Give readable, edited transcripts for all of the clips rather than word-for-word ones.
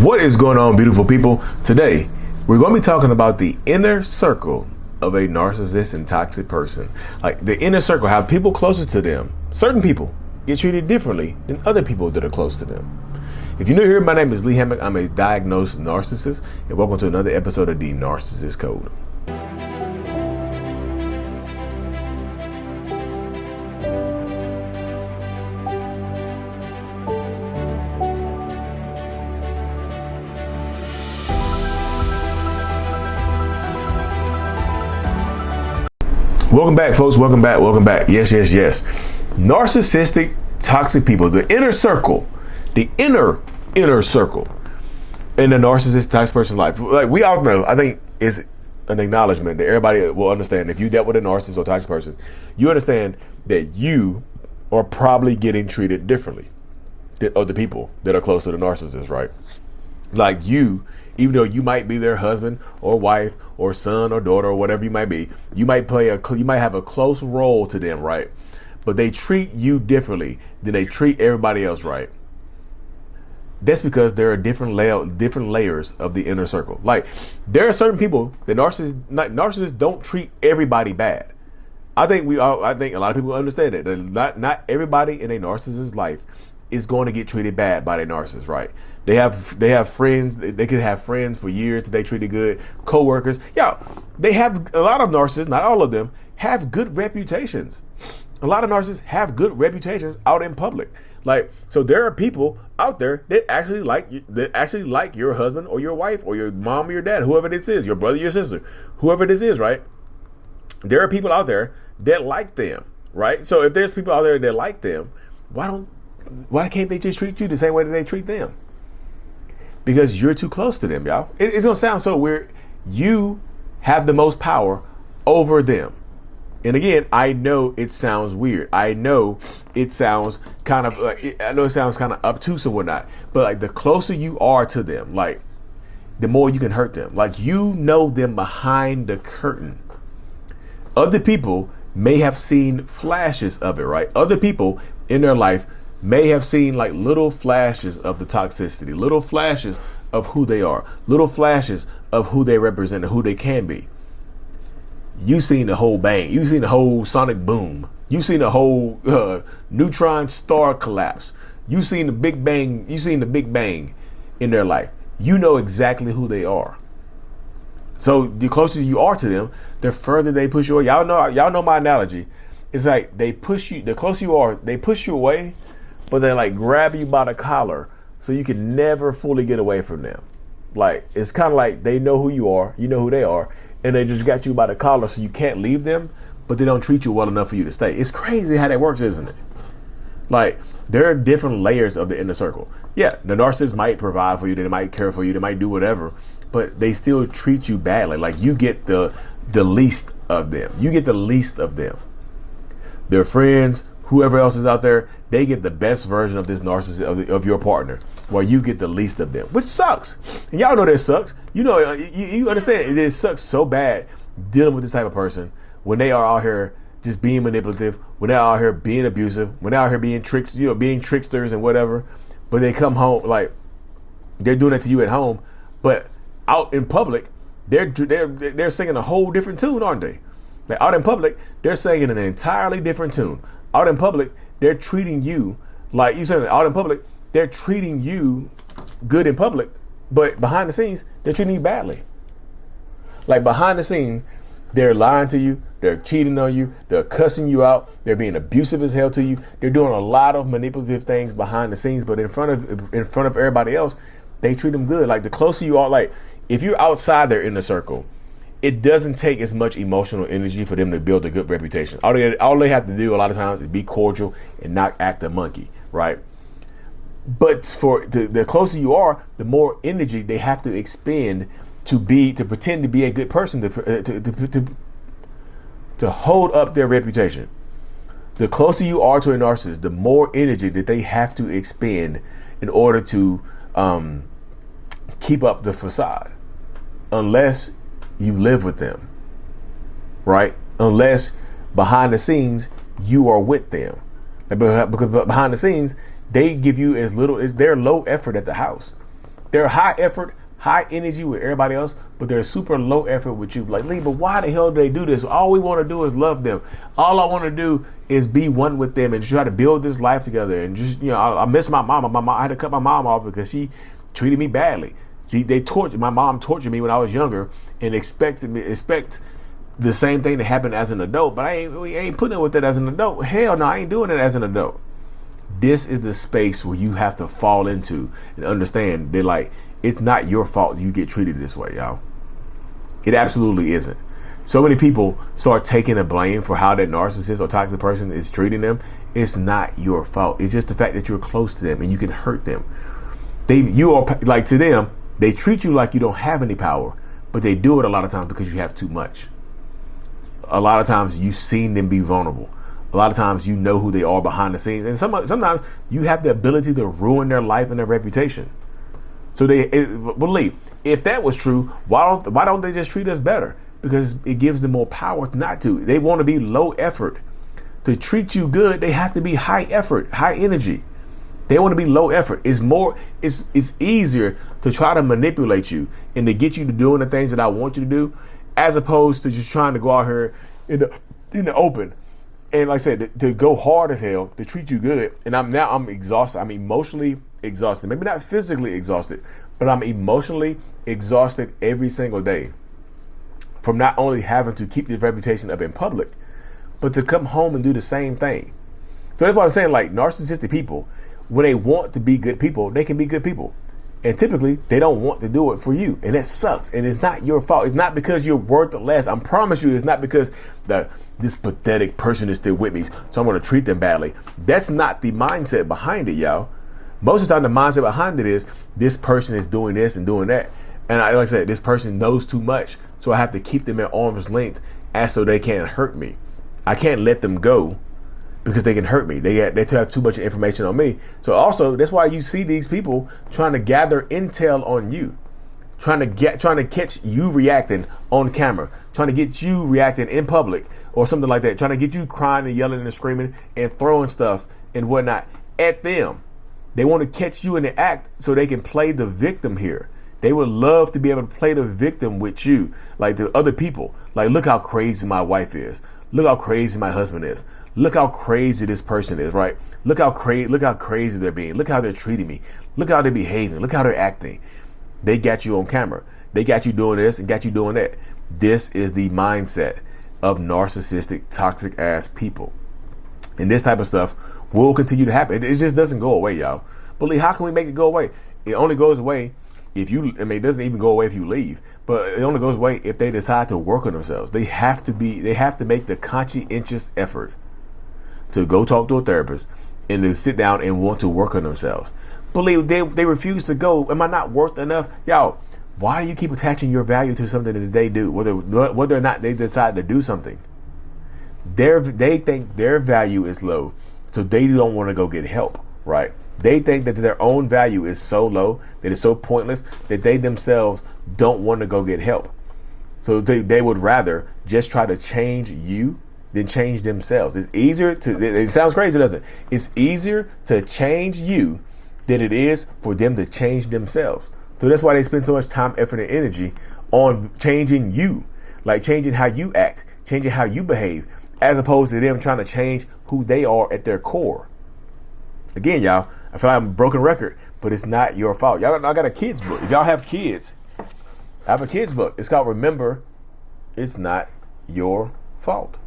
What is going on, beautiful people? Today, we're going to be talking about the inner circle of a narcissist and toxic person. Like the inner circle, how people closest to them, certain people, get treated differently than other people that are close to them. If you're new here, my name is Lee Hammock. I'm a diagnosed narcissist, and welcome to another episode of the Narcissist Code. Welcome back, folks. Welcome back. Yes. Narcissistic, toxic people, the inner circle, the inner circle in the narcissistic toxic person's life. Like we all know, I think it's an acknowledgement that everybody will understand. If you dealt with a narcissist or toxic person, you understand that you are probably getting treated differently than other people that are close to the narcissist, right? Like you, even though you might be their husband or wife or son or daughter or whatever you might be, you might have a close role to them, right? But they treat you differently than they treat everybody else, right? That's because there are different layers of the inner circle. Like there are certain people that narcissists don't treat everybody bad. I think a lot of people understand that not everybody in a narcissist's life is going to get treated bad by their narcissist, right? They have friends. They could have friends for years that they treated good. Co-workers. Yeah, they have a lot of narcissists. Not all of them have good reputations. A lot of narcissists have good reputations out in public. Like, so there are people out there that actually like your husband or your wife or your mom or your dad, whoever this is, your brother, your sister, whoever this is, right? There are people out there that like them, right? So if there's people out there that like them, why can't they just treat you the same way that they treat them? Because you're too close to them, y'all. It's going to sound so weird. You have the most power over them. And again, I know it sounds weird. I know it sounds kind of obtuse and whatnot. But like the closer you are to them, like the more you can hurt them. Like you know them behind the curtain. Other people may have seen flashes of it, right? Other people in their life may have seen like little flashes of the toxicity, little flashes of who they are, little flashes of who they represent and who they can be. You've seen the whole bang. You've seen the whole sonic boom. You've seen the whole neutron star collapse. You've seen the big bang. You've seen the big bang in their life. You know exactly who they are. So the closer you are to them, the further they push you away. Y'all know my analogy. It's like they push you. The closer you are, they push you away, but they like grab you by the collar so you can never fully get away from them. Like it's kind of like they know who you are, you know who they are, and they just got you by the collar so you can't leave them, but they don't treat you well enough for you to stay. It's crazy how that works, isn't it? Like there are different layers of the inner circle. Yeah, the narcissist might provide for you, they might care for you, they might do whatever, but they still treat you badly. Like you get the least of them. You get the least of them. Their friends, whoever else is out there, they get the best version of this narcissist of your partner, while you get the least of them, which sucks. And y'all know that sucks. You know, you understand it sucks so bad dealing with this type of person when they are out here just being manipulative, when they're out here being abusive, when they're out here being being tricksters and whatever. But they come home like they're doing it to you at home, but out in public, they're singing a whole different tune, aren't they? Like out in public, they're singing an entirely different tune. Out in public, they're treating you like you said. Out in public, they're treating you good in public, but behind the scenes, they're treating you badly. Like behind the scenes, they're lying to you, they're cheating on you, they're cussing you out, they're being abusive as hell to you. They're doing a lot of manipulative things behind the scenes, but in front of everybody else, they treat them good. Like the closer you are, like if you're outside their inner circle, it doesn't take as much emotional energy for them to build a good reputation. All they have to do a lot of times is be cordial and not act a monkey, right? But for the closer you are, the more energy they have to expend to pretend to be a good person, to hold up their reputation. The closer you are to a narcissist, the more energy that they have to expend in order to keep up the facade, unless you live with them, right? Unless behind the scenes you are with them, because behind the scenes they give you as little as they're low effort at the house. They're high effort, high energy with everybody else, but they're super low effort with you. Like, Lee, but why the hell do they do this? All we want to do is love them. All I want to do is be one with them and try to build this life together. And just, I miss my mom. I had to cut my mom off because she treated me badly. My mom tortured me when I was younger and expect the same thing to happen as an adult. But we ain't putting up with that as an adult. Hell no, I ain't doing it as an adult. This is the space where you have to fall into and understand that, like, it's not your fault you get treated this way, y'all. It absolutely isn't. So many people start taking the blame for how that narcissist or toxic person is treating them. It's not your fault. It's just the fact that you're close to them and you can hurt them. To them, they treat you like you don't have any power, but they do it a lot of times because you have too much. A lot of times you've seen them be vulnerable. A lot of times you know who they are behind the scenes. And sometimes you have the ability to ruin their life and their reputation. So believe, if that was true, why don't they just treat us better? Because it gives them more power not to. They want to be low effort. To treat you good, they have to be high effort, high energy. They want to be low effort. It's easier to try to manipulate you and to get you to doing the things that I want you to do, as opposed to just trying to go out here in the open. And like I said, to go hard as hell, to treat you good. And I'm exhausted. I'm emotionally exhausted. Maybe not physically exhausted, but I'm emotionally exhausted every single day from not only having to keep this reputation up in public, but to come home and do the same thing. So that's why I'm saying, like, narcissistic people, when they want to be good people, they can be good people. And typically, they don't want to do it for you. And that sucks. And it's not your fault. It's not because you're worth less. I promise you, it's not because this pathetic person is still with me, so I'm going to treat them badly. That's not the mindset behind it, y'all. Most of the time, the mindset behind it is, this person is doing this and doing that. And like I said, this person knows too much, so I have to keep them at arm's length so they can't hurt me. I can't let them go because they can hurt me. They have too much information on me. So also, that's why you see these people trying to gather intel on you, trying to catch you reacting on camera, trying to get you reacting in public or something like that, trying to get you crying and yelling and screaming and throwing stuff and whatnot at them. They want to catch you in the act so they can play the victim here. They would love to be able to play the victim with you, like the other people. Like, look how crazy my wife is. Look how crazy my husband is. Look how crazy this person is, right? Look how crazy they're being. Look how they're treating me. Look how they're behaving. Look how they're acting. They got you on camera. They got you doing this and got you doing that. This is the mindset of narcissistic, toxic ass people. And this type of stuff will continue to happen. It just doesn't go away, y'all. But Lee, how can we make it go away? It only goes away it doesn't even go away if you leave, but it only goes away if they decide to work on themselves. They have to make the conscientious effort to go talk to a therapist and to sit down and want to work on themselves. Believe they refuse to go. Am I not worth enough? Y'all, why do you keep attaching your value to something that they do, whether or not they decide to do something? They think their value is low, so they don't want to go get help, right? They think that their own value is so low, that it's so pointless, that they themselves don't want to go get help. So they would rather just try to change you than change themselves. It sounds crazy, doesn't it? It's easier to change you than it is for them to change themselves. So that's why they spend so much time, effort, and energy on changing you, like changing how you act, changing how you behave, as opposed to them trying to change who they are at their core. Again, y'all, I feel like I'm a broken record, but it's not your fault. I got a kids book. If y'all have kids, I have a kids book. It's called Remember, It's Not Your Fault.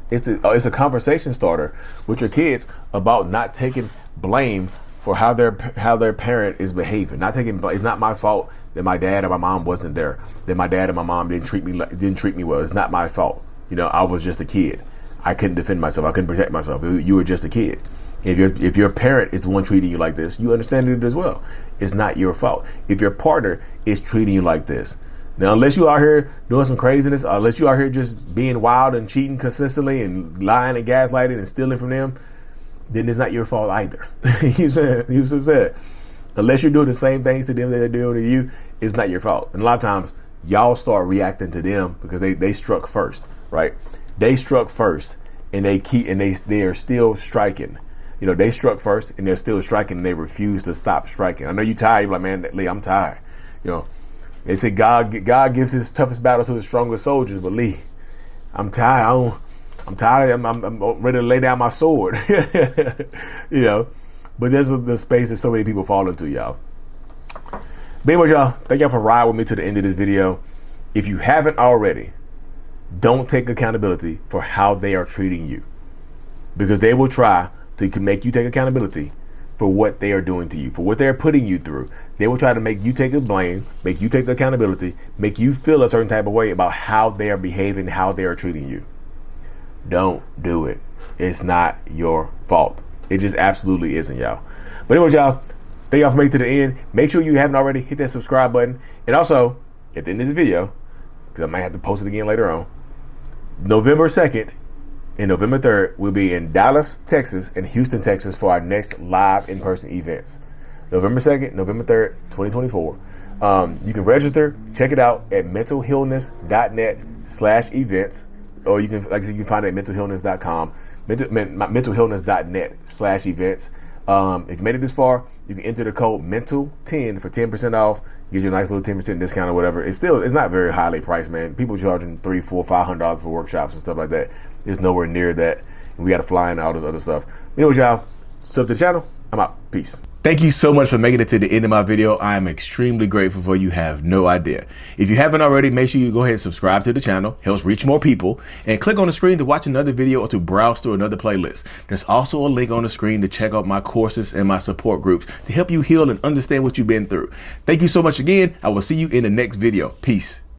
It's a conversation starter with your kids about not taking blame for how their parent is behaving. Not taking blame. It's not my fault that my dad or my mom wasn't there. That my dad and my mom didn't treat me well. It's not my fault. I was just a kid. I couldn't defend myself. I couldn't protect myself. You were just a kid. If your parent is the one treating you like this, you understand it as well. It's not your fault. If your partner is treating you like this, now unless you out here doing some craziness, unless you out here just being wild and cheating consistently and lying and gaslighting and stealing from them, then it's not your fault either. You said, unless you're doing the same things to them that they're doing to you, it's not your fault. And a lot of times, y'all start reacting to them because they struck first, right? They struck first, and they are still striking. You know, they struck first and they're still striking and they refuse to stop striking. I know you tired. You're like, man, Lee, I'm tired. You know, they say God gives his toughest battles to his strongest soldiers, but Lee, I'm tired. I'm tired. I'm ready to lay down my sword. You know, but there's the space that so many people fall into, y'all. But anyway, y'all, thank y'all for riding with me to the end of this video. If you haven't already, don't take accountability for how they are treating you, because they will try to make you take accountability for what they are doing to you, for what they're putting you through. They will try to make you take the blame, make you take the accountability, make you feel a certain type of way about how they are behaving, how they are treating you. Don't do it. It's not your fault. It just absolutely isn't, y'all. But anyway, y'all, thank y'all for making it to the end. Make sure you haven't already, hit that subscribe button. And also, at the end of the video, because I might have to post it again later on, November 2nd and November 3rd, we'll be in Dallas, Texas, and Houston, Texas for our next live in-person events. November 2nd, November 3rd, 2024. You can register, check it out at mentalhealness.net/events, or you can, like I said, you can find it at mentalhealness.com, mentalhealness.net/events. If you made it this far, you can enter the code MENTAL10 for 10% off. Gives you a nice little 10% discount or whatever. It's not very highly priced, man. People charging $300, $400, $500 for workshops and stuff like that. It's nowhere near that. And we got to fly in all this other stuff. Anyway, y'all, sub to the channel. I'm out. Peace. Thank you so much for making it to the end of my video. I am extremely grateful for you. Have no idea. If you haven't already, make sure you go ahead and subscribe to the channel. Helps reach more people. And click on the screen to watch another video or to browse through another playlist. There's also a link on the screen to check out my courses and my support groups to help you heal and understand what you've been through. Thank you so much again. I will see you in the next video. Peace.